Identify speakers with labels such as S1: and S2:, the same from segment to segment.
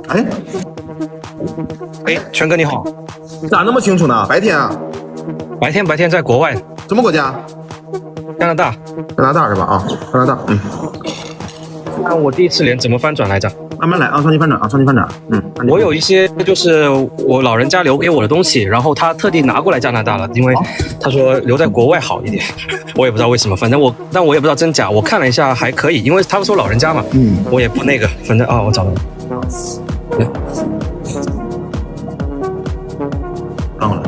S1: 哎，
S2: 哎，全哥你好，
S1: 咋那么清楚呢？白天啊？
S2: 白天在国外，
S1: 什么国家？
S2: 加拿大。
S1: 加拿大是吧？啊，加拿大。
S2: 那我第一次连怎么翻转来着？
S1: 慢慢来啊，双击翻转啊，双击翻转。
S2: 我有一些就是我老人家留给我的东西，然后他特地拿过来加拿大了，因为他说留在国外好一点，我也不知道为什么，反正但我也不知道真假，我看了一下还可以，因为他们说老人家嘛，我也不那个，反正我找到了，
S1: 看过来，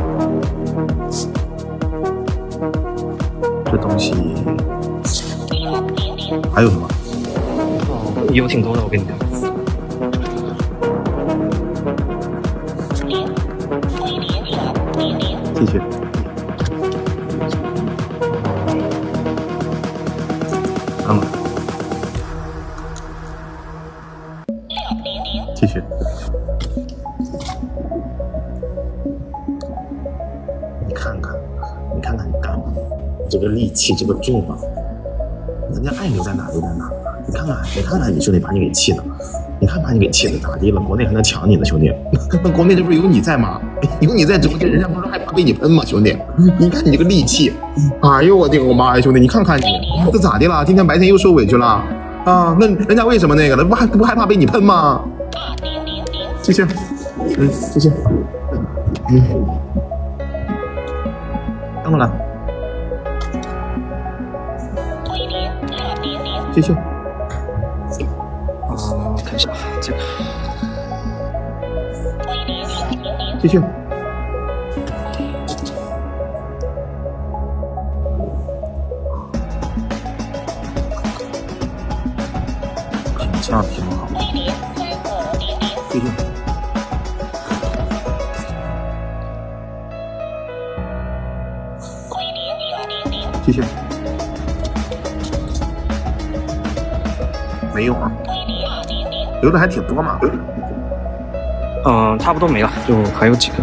S1: 这东西还有什么？
S2: 有挺多的，我跟你讲。
S1: 继续。看过来，继续。你看看你干嘛？这个力气，这个重啊，人家爱留在哪留在哪。你看看你兄弟把你给气的，你看把你给气的咋地了？国内还能抢你呢，兄弟。那国内这不是有你在吗？有你在直播间，人家不是害怕被你喷吗，兄弟？你看你这个力气，哎呦我的个妈呀，兄弟，你看看你这咋的了？今天白天又受委屈了啊？那人家为什么那个了？不害怕被你喷吗？继续，继续，看过来，继续。
S2: 看一下这个，
S1: 继续。评价挺好。继续。继续。没用啊。留的还挺多嘛。
S2: 差不多没了，就还有几个。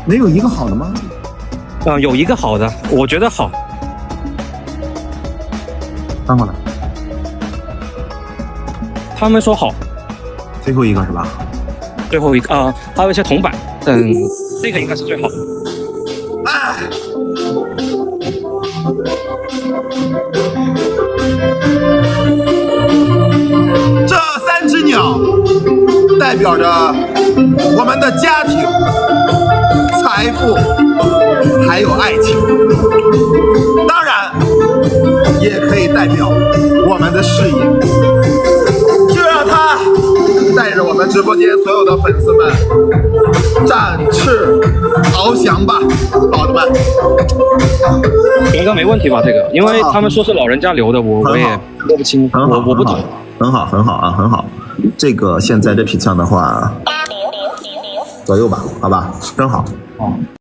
S1: 没有一个好的吗？
S2: 有一个好的，我觉得好。
S1: 翻过来。
S2: 他们说好。
S1: 最后一个是吧？
S2: 最后一个还有一些铜板，但这个应该是最好的。
S1: 这3只鸟代表着我们的家庭、财富，还有爱情，当然也可以代表我们的事业。就让它带着我们直播间所有的粉丝们展翅翱翔吧，宝子们。
S2: 应该没问题吧？这个，因为他们说是老人家留的，我也说不清，我不懂。
S1: 很好啊，很好。这个现在这批枪的话，左右吧，好吧，真好。